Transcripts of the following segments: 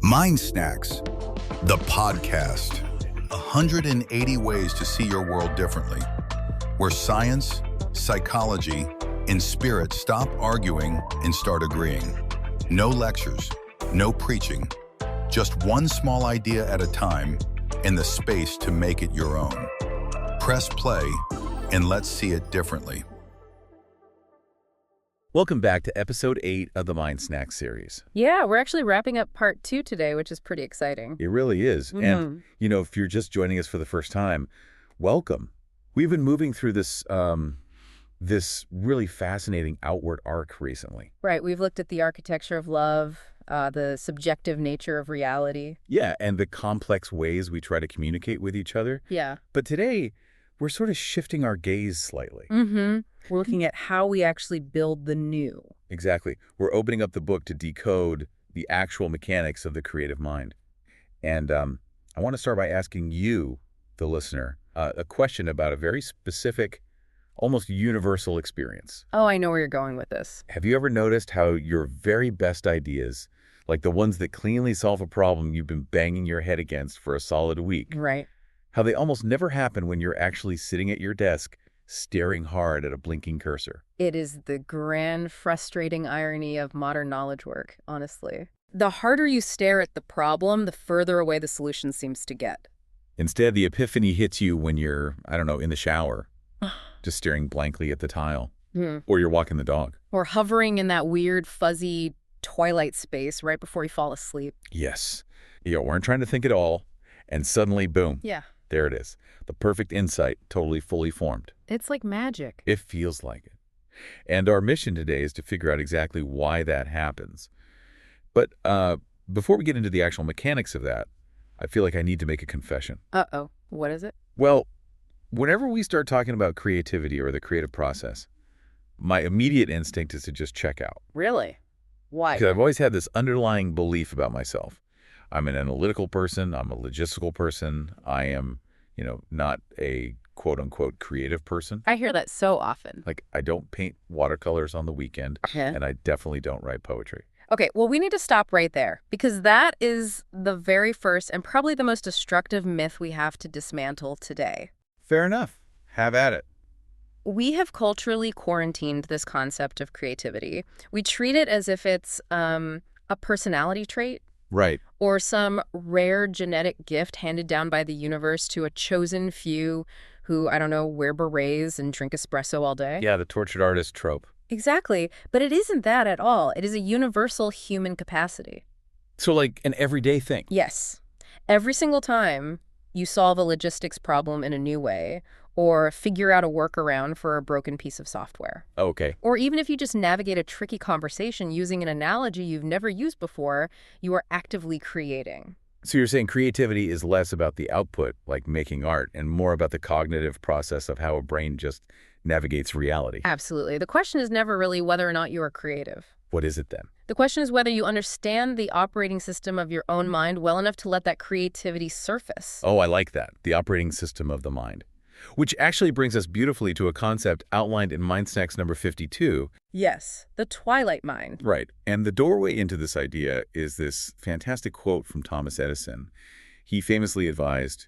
MindSnacks, the podcast. 180 ways to see your world differently. Where science, psychology, and spirit stop arguing and start agreeing. No lectures, no preaching. Just one small idea at a time and the space to make it your own. Press play and let's see it differently. Welcome back to episode 8 of the MindSnacks series. Yeah, we're actually wrapping up part 2 today, which is pretty exciting. It really is. And, if you're just joining us for the first time, welcome. We've been moving through this really fascinating outward arc recently. Right. We've looked at the architecture of love, the subjective nature of reality. Yeah, and the complex ways we try to communicate with each other. Yeah. But today, we're sort of shifting our gaze slightly. We're looking at how we actually build the new. Exactly. We're opening up the book to decode the actual mechanics of the creative mind. And I want to start by asking you, the listener, a question about a very specific, almost universal experience. Oh, I know where you're going with this. Have you ever noticed how your very best ideas, like the ones that cleanly solve a problem you've been banging your head against for a solid week, Right. how they almost never happen when you're actually sitting at your desk staring hard at a blinking cursor? It is the grand, frustrating irony of modern knowledge work, honestly. The harder you stare at the problem, the further away the solution seems to get. Instead, the epiphany hits you when you're, in the shower, just staring blankly at the tile, or you're walking the dog. Or hovering in that weird, fuzzy twilight space right before you fall asleep. Yes. You weren't trying to think at all, and suddenly, boom. Yeah. There it is. The perfect insight, totally fully formed. It's like magic. It feels like it. And our mission today is to figure out exactly why that happens. But before we get into the actual mechanics of that, I feel like I need to make a confession. Uh-oh. What is it? Well, whenever we start talking about creativity or the creative process, my immediate instinct is to just check out. Really? Why? Because I've always had this underlying belief about myself. I'm an analytical person. I'm a logistical person. I am, not a quote-unquote creative person. I hear that so often. Like, I don't paint watercolors on the weekend, and I definitely don't write poetry. Okay, well, we need to stop right there, because that is the very first and probably the most destructive myth we have to dismantle today. Fair enough. Have at it. We have culturally quarantined this concept of creativity. We treat it as if it's a personality trait. Right. Or some rare genetic gift handed down by the universe to a chosen few who, wear berets and drink espresso all day. Yeah, the tortured artist trope. Exactly. But it isn't that at all. It is a universal human capacity. So like an everyday thing. Yes. Every single time you solve a logistics problem in a new way, or figure out a workaround for a broken piece of software. Okay. Or even if you just navigate a tricky conversation using an analogy you've never used before, you are actively creating. So you're saying creativity is less about the output, like making art, and more about the cognitive process of how a brain just navigates reality. Absolutely. The question is never really whether or not you are creative. What is it then? The question is whether you understand the operating system of your own mind well enough to let that creativity surface. Oh, I like that. The operating system of the mind. Which actually brings us beautifully to a concept outlined in MindSnacks number 52. Yes, the Twilight Mind. Right. And the doorway into this idea is this fantastic quote from Thomas Edison. He famously advised,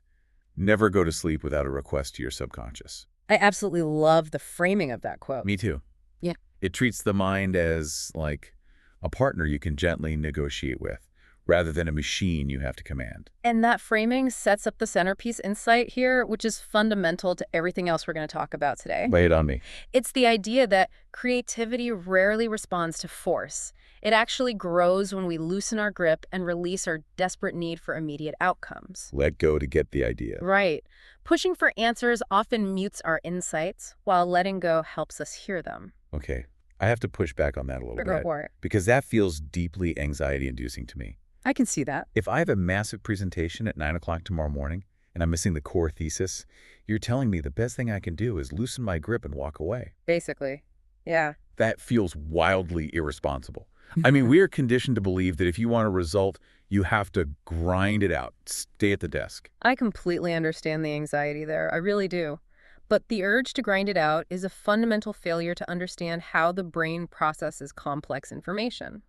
"Never go to sleep without a request to your subconscious." I absolutely love the framing of that quote. Me too. Yeah. It treats the mind as like a partner you can gently negotiate with, rather than a machine you have to command. And that framing sets up the centerpiece insight here, which is fundamental to everything else we're going to talk about today. Lay it on me. It's the idea that creativity rarely responds to force. It actually grows when we loosen our grip and release our desperate need for immediate outcomes. Let go to get the idea. Right. Pushing for answers often mutes our insights, while letting go helps us hear them. Okay. I have to push back on that a little Go bit. for it. Because that feels deeply anxiety-inducing to me. I can see that. If I have a massive presentation at 9 o'clock tomorrow morning and I'm missing the core thesis, you're telling me the best thing I can do is loosen my grip and walk away. Basically. Yeah. That feels wildly irresponsible. I mean, we are conditioned to believe that if you want a result, you have to grind it out, stay at the desk. I completely understand the anxiety there. I really do. But the urge to grind it out is a fundamental failure to understand how the brain processes complex information.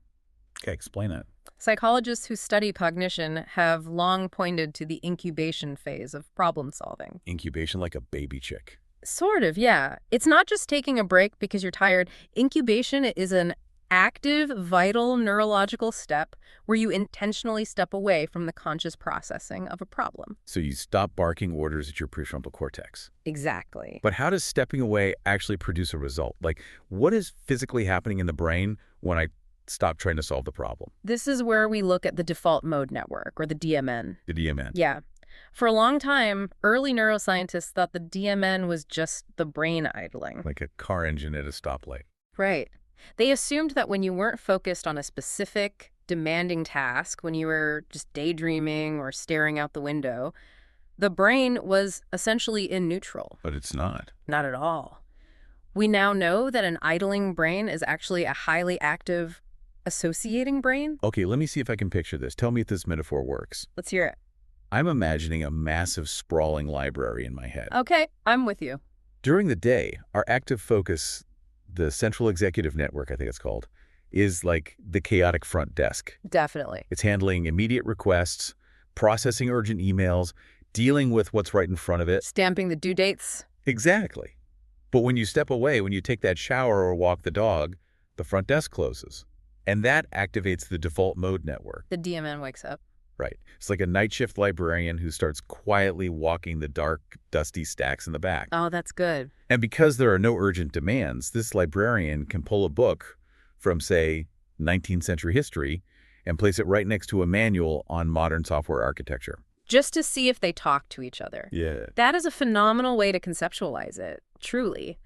Okay, explain that. Psychologists who study cognition have long pointed to the incubation phase of problem solving. Incubation like a baby chick. Sort of, yeah. It's not just taking a break because you're tired. Incubation is an active, vital neurological step where you intentionally step away from the conscious processing of a problem. So you stop barking orders at your prefrontal cortex. Exactly. But how does stepping away actually produce a result? Like, what is physically happening in the brain when I stop trying to solve the problem? This is where we look at the default mode network, or the DMN. The DMN. Yeah. For a long time, early neuroscientists thought the DMN was just the brain idling. Like a car engine at a stoplight. Right. They assumed that when you weren't focused on a specific, demanding task, when you were just daydreaming or staring out the window, the brain was essentially in neutral. But it's not. Not at all. We now know that an idling brain is actually a highly active, associating brain. Okay, let me see if I can picture this. Tell me if this metaphor works. Let's hear it. I'm imagining a massive, sprawling library in my head. Okay, I'm with you. During the day, our active focus, the central executive network, I think it's called, is like the chaotic front desk. Definitely. It's handling immediate requests, processing urgent emails, dealing with what's right in front of it. Stamping the due dates. Exactly. But when you step away, when you take that shower or walk the dog, the front desk closes. And that activates the default mode network. The DMN wakes up. Right. It's like a night shift librarian who starts quietly walking the dark, dusty stacks in the back. Oh, that's good. And because there are no urgent demands, this librarian can pull a book from, say, 19th century history and place it right next to a manual on modern software architecture. Just to see if they talk to each other. Yeah. That is a phenomenal way to conceptualize it, truly.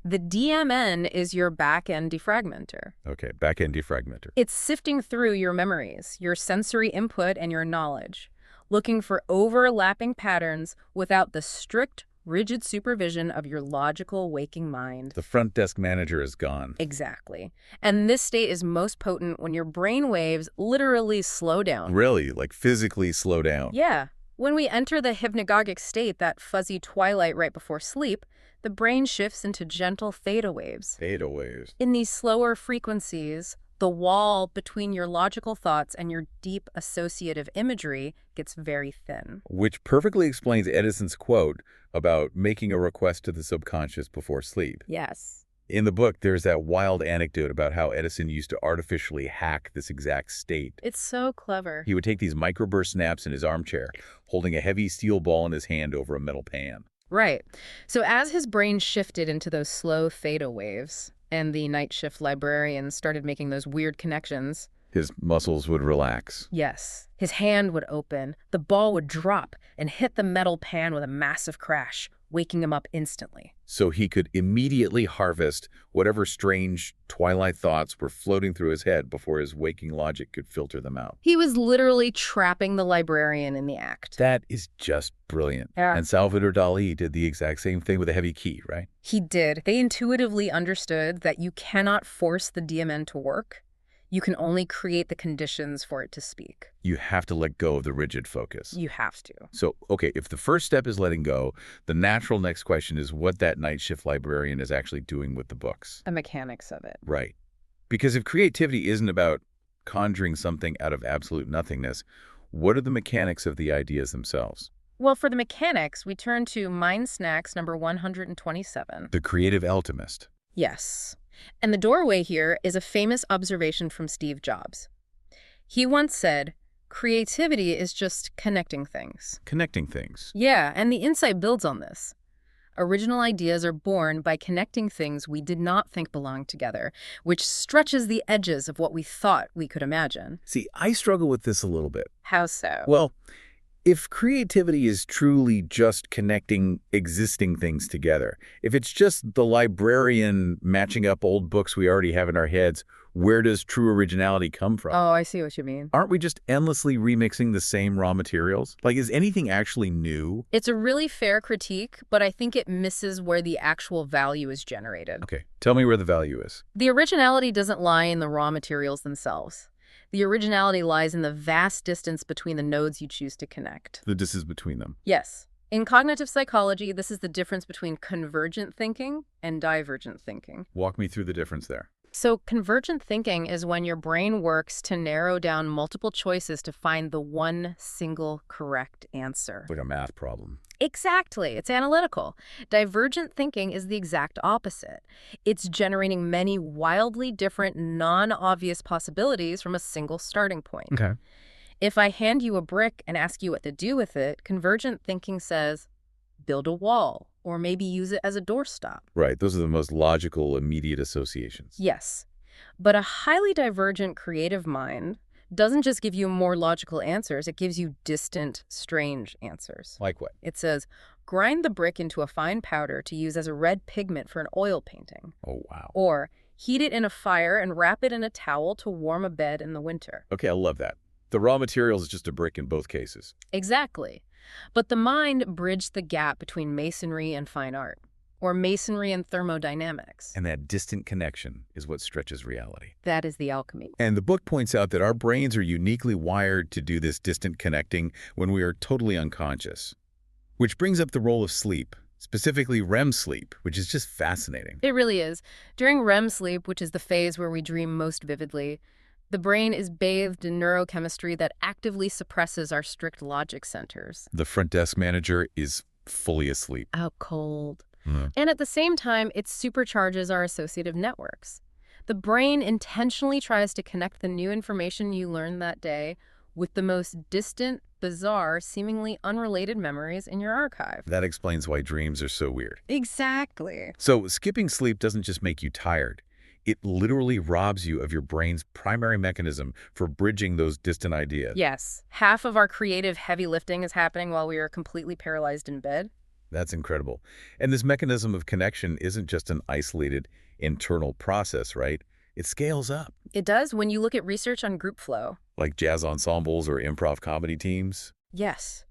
The DMN is your back-end defragmenter. Okay, back-end defragmenter. It's sifting through your memories, your sensory input, and your knowledge, looking for overlapping patterns without the strict, rigid supervision of your logical waking mind. The front desk manager is gone. Exactly. And this state is most potent when your brain waves literally slow down. Really? Like physically slow down? Yeah. When we enter the hypnagogic state, that fuzzy twilight right before sleep, the brain shifts into gentle theta waves. Theta waves. In these slower frequencies, the wall between your logical thoughts and your deep associative imagery gets very thin. Which perfectly explains Edison's quote about making a request to the subconscious before sleep. Yes. In the book, there's that wild anecdote about how Edison used to artificially hack this exact state. It's so clever. He would take these microburst naps in his armchair, holding a heavy steel ball in his hand over a metal pan. Right. So as his brain shifted into those slow theta waves, and the night shift librarian started making those weird connections, His muscles would relax. yes, his hand would open, the ball would drop, and hit the metal pan with a massive crash, waking him up instantly. So he could immediately harvest whatever strange twilight thoughts were floating through his head before his waking logic could filter them out. He was literally trapping the librarian in the act. That is just brilliant. Yeah. And Salvador Dali did the exact same thing with a heavy key, right? He did. They intuitively understood that you cannot force the DMN to work. You can only create the conditions for it to speak. You have to let go of the rigid focus. You have to. So, okay, if the first step is letting go, the natural next question is what that night shift librarian is actually doing with the books. The mechanics of it. Right. Because if creativity isn't about conjuring something out of absolute nothingness, what are the mechanics of the ideas themselves? Well, for the mechanics, we turn to MindSnacks number 127. The Creative Alchemist. Yes. And the doorway here is a famous observation from Steve Jobs. He once said, creativity is just connecting things. Connecting things. Yeah, and the insight builds on this. Original ideas are born by connecting things we did not think belonged together, which stretches the edges of what we thought we could imagine. See, I struggle with this a little bit. How so? Well, if creativity is truly just connecting existing things together, if it's just the librarian matching up old books we already have in our heads, where does true originality come from? Oh, I see what you mean. Aren't we just endlessly remixing the same raw materials? Like, is anything actually new? It's a really fair critique, but I think it misses where the actual value is generated. Okay, tell me where the value is. The originality doesn't lie in the raw materials themselves. The originality lies in the vast distance between the nodes you choose to connect. The distance between them. Yes. In cognitive psychology, this is the difference between convergent thinking and divergent thinking. Walk me through the difference there. So convergent thinking is when your brain works to narrow down multiple choices to find the one single correct answer. Like a math problem. Exactly. It's analytical. Divergent thinking is the exact opposite. It's generating many wildly different, non-obvious possibilities from a single starting point. Okay. If I hand you a brick and ask you what to do with it, convergent thinking says, build a wall, or maybe use it as a doorstop. Right. Those are the most logical, immediate associations. Yes. But a highly divergent creative mind doesn't just give you more logical answers, it gives you distant, strange answers. Like what? It says, grind the brick into a fine powder to use as a red pigment for an oil painting. Oh, wow. Or heat it in a fire and wrap it in a towel to warm a bed in the winter. Okay, I love that. The raw material is just a brick in both cases. Exactly. But the mind bridged the gap between masonry and fine art, or masonry and thermodynamics. And that distant connection is what stretches reality. That is the alchemy. And the book points out that our brains are uniquely wired to do this distant connecting when we are totally unconscious. Which brings up the role of sleep, specifically REM sleep, which is just fascinating. It really is. During REM sleep, which is the phase where we dream most vividly, the brain is bathed in neurochemistry that actively suppresses our strict logic centers. The front desk manager is fully asleep. Out cold. Mm. And at the same time, it supercharges our associative networks. The brain intentionally tries to connect the new information you learned that day with the most distant, bizarre, seemingly unrelated memories in your archive. That explains why dreams are so weird. Exactly. So skipping sleep doesn't just make you tired. It literally robs you of your brain's primary mechanism for bridging those distant ideas. Yes. Half of our creative heavy lifting is happening while we are completely paralyzed in bed. That's incredible. And this mechanism of connection isn't just an isolated internal process, right? It scales up. It does when you look at research on group flow. Like jazz ensembles or improv comedy teams. Yes.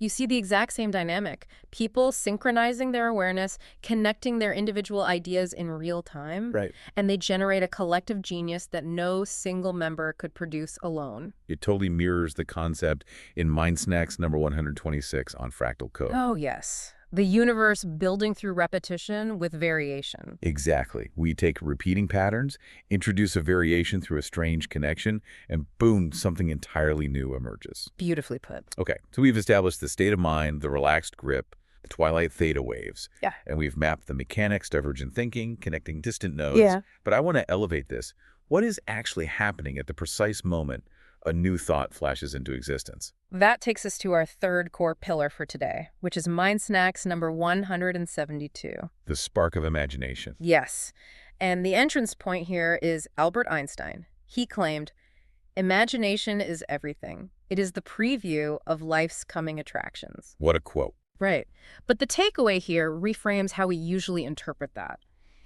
You see the exact same dynamic. People synchronizing their awareness, connecting their individual ideas in real time. Right. And they generate a collective genius that no single member could produce alone. It totally mirrors the concept in MindSnacks number 126 on fractal code. Oh, yes. The universe building through repetition with variation. Exactly. We take repeating patterns, introduce a variation through a strange connection, and boom, something entirely new emerges. Beautifully put. Okay, so we've established the state of mind, the relaxed grip, the twilight theta waves. Yeah. And we've mapped the mechanics, divergent thinking, connecting distant nodes. Yeah. But I want to elevate this. What is actually happening at the precise moment a new thought flashes into existence? That takes us to our third core pillar for today, which is MindSnacks number 172. The spark of imagination. Yes. And the entrance point here is Albert Einstein. He claimed, imagination is everything. It is the preview of life's coming attractions. What a quote. Right. But the takeaway here reframes how we usually interpret that.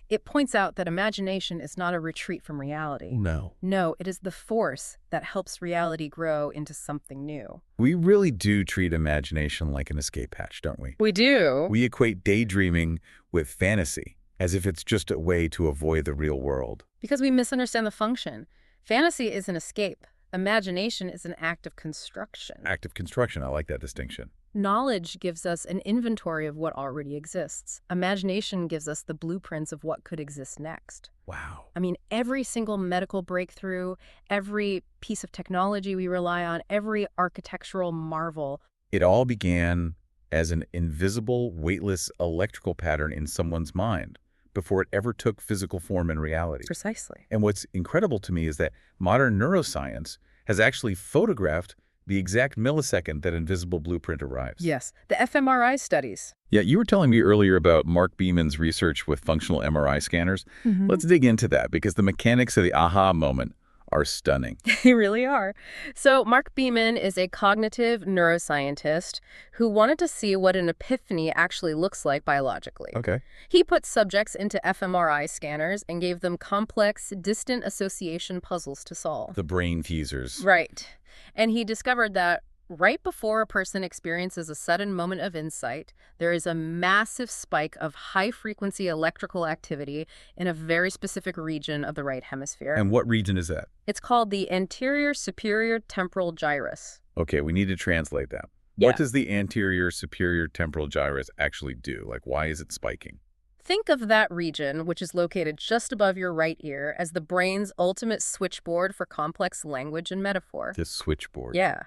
It points out that imagination is not a retreat from reality. No. No, it is the force that helps reality grow into something new. We really do treat imagination like an escape hatch, don't we? We do. We equate daydreaming with fantasy, as if it's just a way to avoid the real world. Because we misunderstand the function. Fantasy is an escape. Imagination is an act of construction. Active construction, I like that distinction. Knowledge gives us an inventory of what already exists. Imagination gives us the blueprints of what could exist next. Wow. I mean, every single medical breakthrough, every piece of technology we rely on, every architectural marvel. It all began as an invisible, weightless electrical pattern in someone's mind before it ever took physical form in reality. Precisely. And what's incredible to me is that modern neuroscience has actually photographed the exact millisecond that invisible blueprint arrives. Yes, the fMRI studies. Yeah, you were telling me earlier about Mark Beeman's research with functional MRI scanners. Let's dig into that because the mechanics of the aha moment are stunning. They really are. So Mark Beeman is a cognitive neuroscientist who wanted to see what an epiphany actually looks like biologically. Okay. He put subjects into fMRI scanners and gave them complex, distant association puzzles to solve. The brain teasers. Right. And he discovered that right before a person experiences a sudden moment of insight, there is a massive spike of high-frequency electrical activity in a very specific region of the right hemisphere. And what region is that? It's called the anterior superior temporal gyrus. Okay, we need to translate that. Yeah. What does the anterior superior temporal gyrus actually do? Like, why is it spiking? Think of that region, which is located just above your right ear, as the brain's ultimate switchboard for complex language and metaphor. This switchboard. Yeah.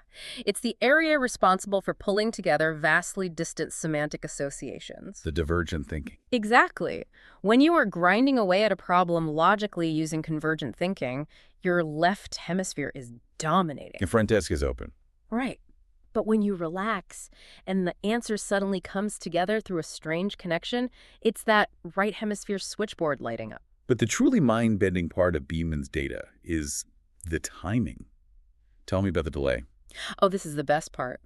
It's the area responsible for pulling together vastly distant semantic associations. The divergent thinking. Exactly. When you are grinding away at a problem logically using convergent thinking, your left hemisphere is dominating. The front desk is open. Right. But when you relax and the answer suddenly comes together through a strange connection, it's that right hemisphere switchboard lighting up. But the truly mind-bending part of Beeman's data is the timing. Tell me about the delay. Oh, this is the best part.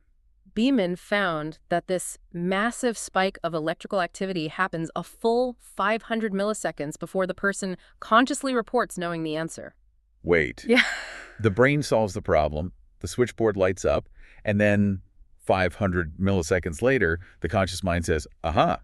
Beeman found that this massive spike of electrical activity happens a full 500 milliseconds before the person consciously reports knowing the answer. Wait. Yeah. The brain solves the problem, the switchboard lights up, and then 500 milliseconds later, the conscious mind says, aha,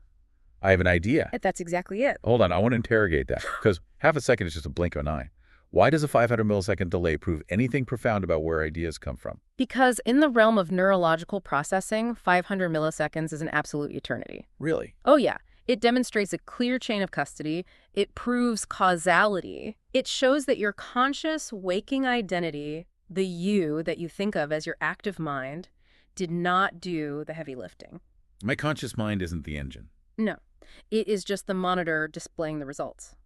I have an idea. That's exactly it. Hold on, I want to interrogate that, because half a second is just a blink of an eye. Why does a 500 millisecond delay prove anything profound about where ideas come from? Because in the realm of neurological processing, 500 milliseconds is an absolute eternity. Really? Oh, yeah. It demonstrates a clear chain of custody. It proves causality. It shows that your conscious waking identity, the you that you think of as your active mind, did not do the heavy lifting. My conscious mind isn't the engine. No, it is just the monitor displaying the results.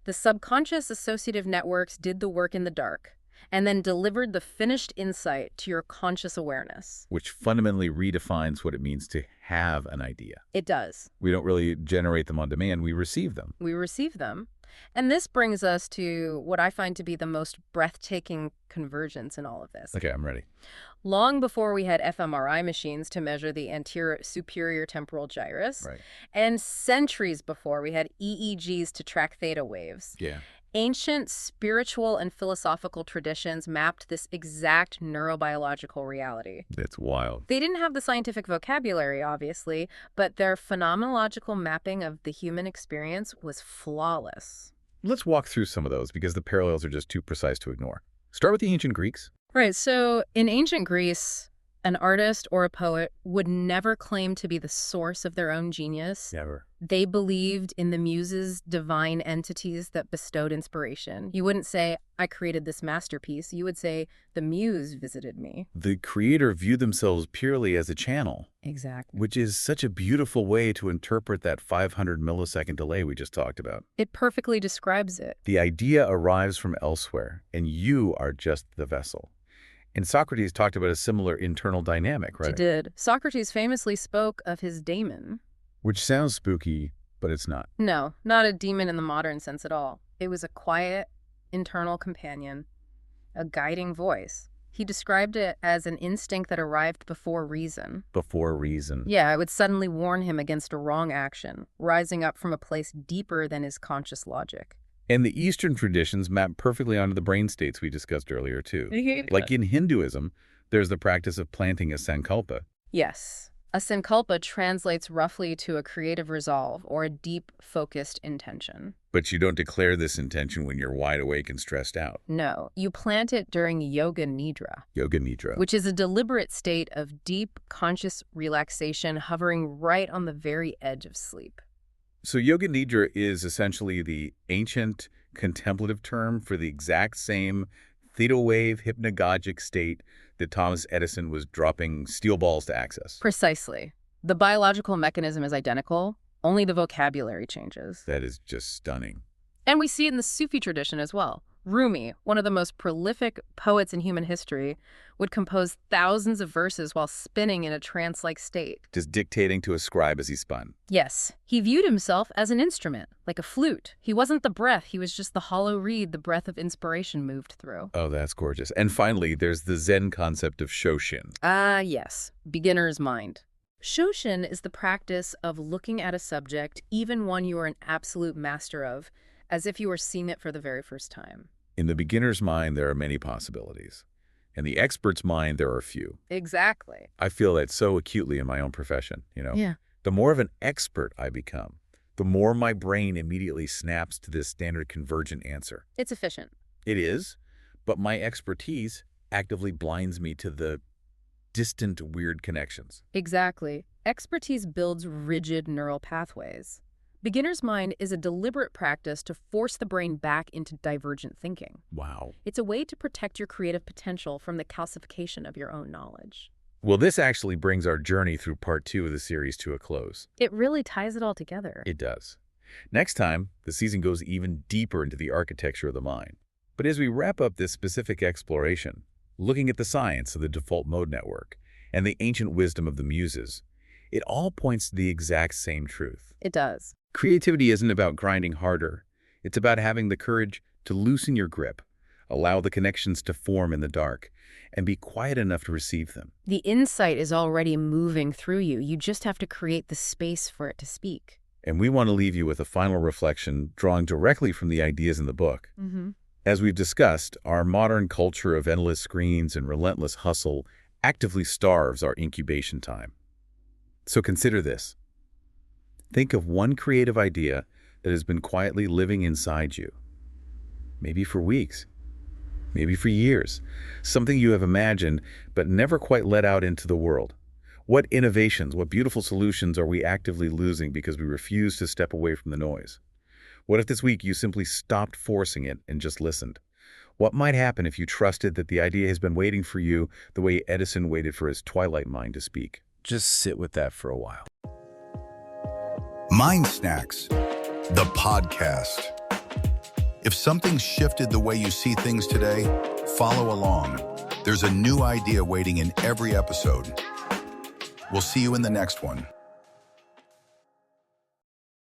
The subconscious associative networks did the work in the dark and then delivered the finished insight to your conscious awareness. Which fundamentally redefines what it means to have an idea. It does. We don't really generate them on demand, we receive them. We receive them. And this brings us to what I find to be the most breathtaking convergence in all of this. Okay, I'm ready. Long before we had fMRI machines to measure the anterior superior temporal gyrus, Right. and centuries before we had EEGs to track theta waves, Yeah. ancient spiritual and philosophical traditions mapped this exact neurobiological reality. That's wild. They didn't have the scientific vocabulary, obviously, but their phenomenological mapping of the human experience was flawless. Let's walk through some of those because the parallels are just too precise to ignore. Start with the ancient Greeks. Right, so in ancient Greece, an artist or a poet would never claim to be the source of their own genius. Never. They believed in the muses, divine entities that bestowed inspiration. You wouldn't say, I created this masterpiece. You would say, the muse visited me. The creator viewed themselves purely as a channel. Exactly. Which is such a beautiful way to interpret that 500 millisecond delay we just talked about. It perfectly describes it. The idea arrives from elsewhere, and you are just the vessel. And Socrates talked about a similar internal dynamic, right? He did. Socrates famously spoke of his daemon. Which sounds spooky, but it's not. No, not a demon in the modern sense at all. It was a quiet, internal companion, a guiding voice. He described it as an instinct that arrived before reason. Before reason. Yeah, it would suddenly warn him against a wrong action, rising up from a place deeper than his conscious logic. And the Eastern traditions map perfectly onto the brain states we discussed earlier, too. Like in Hinduism, there's the practice of planting a sankalpa. Yes. A sankalpa translates roughly to a creative resolve or a deep, focused intention. But you don't declare this intention when you're wide awake and stressed out. No, you plant it during yoga nidra. Yoga nidra. Which is a deliberate state of deep, conscious relaxation hovering right on the very edge of sleep. So yoga nidra is essentially the ancient contemplative term for the exact same theta wave hypnagogic state that Thomas Edison was dropping steel balls to access. Precisely. The biological mechanism is identical, only the vocabulary changes. That is just stunning. And we see it in the Sufi tradition as well. Rumi, one of the most prolific poets in human history, would compose thousands of verses while spinning in a trance-like state. Just dictating to a scribe as he spun. Yes, he viewed himself as an instrument, like a flute. He wasn't the breath, he was just the hollow reed the breath of inspiration moved through. Oh, that's gorgeous. And finally, there's the Zen concept of Shoshin. Ah, yes, beginner's mind. Shoshin is the practice of looking at a subject, even one you are an absolute master of, as if you were seeing it for the very first time. In the beginner's mind, there are many possibilities. In the expert's mind, there are few. Exactly. I feel that so acutely in my own profession, Yeah. The more of an expert I become, the more my brain immediately snaps to this standard convergent answer. It's efficient. It is, but my expertise actively blinds me to the distant, weird connections. Exactly. Expertise builds rigid neural pathways. Beginner's mind is a deliberate practice to force the brain back into divergent thinking. Wow. It's a way to protect your creative potential from the calcification of your own knowledge. Well, this actually brings our journey through part 2 of the series to a close. It really ties it all together. It does. Next time, the season goes even deeper into the architecture of the mind. But as we wrap up this specific exploration, looking at the science of the default mode network and the ancient wisdom of the muses, it all points to the exact same truth. It does. Creativity isn't about grinding harder. It's about having the courage to loosen your grip, allow the connections to form in the dark, and be quiet enough to receive them. The insight is already moving through you. You just have to create the space for it to speak. And we want to leave you with a final reflection drawing directly from the ideas in the book. As we've discussed, our modern culture of endless screens and relentless hustle actively starves our incubation time. So consider this. Think of one creative idea that has been quietly living inside you. Maybe for weeks, maybe for years. Something you have imagined but never quite let out into the world. What innovations, what beautiful solutions are we actively losing because we refuse to step away from the noise? What if this week you simply stopped forcing it and just listened? What might happen if you trusted that the idea has been waiting for you the way Edison waited for his Twilight Mind to speak? Just sit with that for a while. MindSnacks, the podcast. If something shifted the way you see things today, follow along. There's a new idea waiting in every episode. We'll see you in the next one.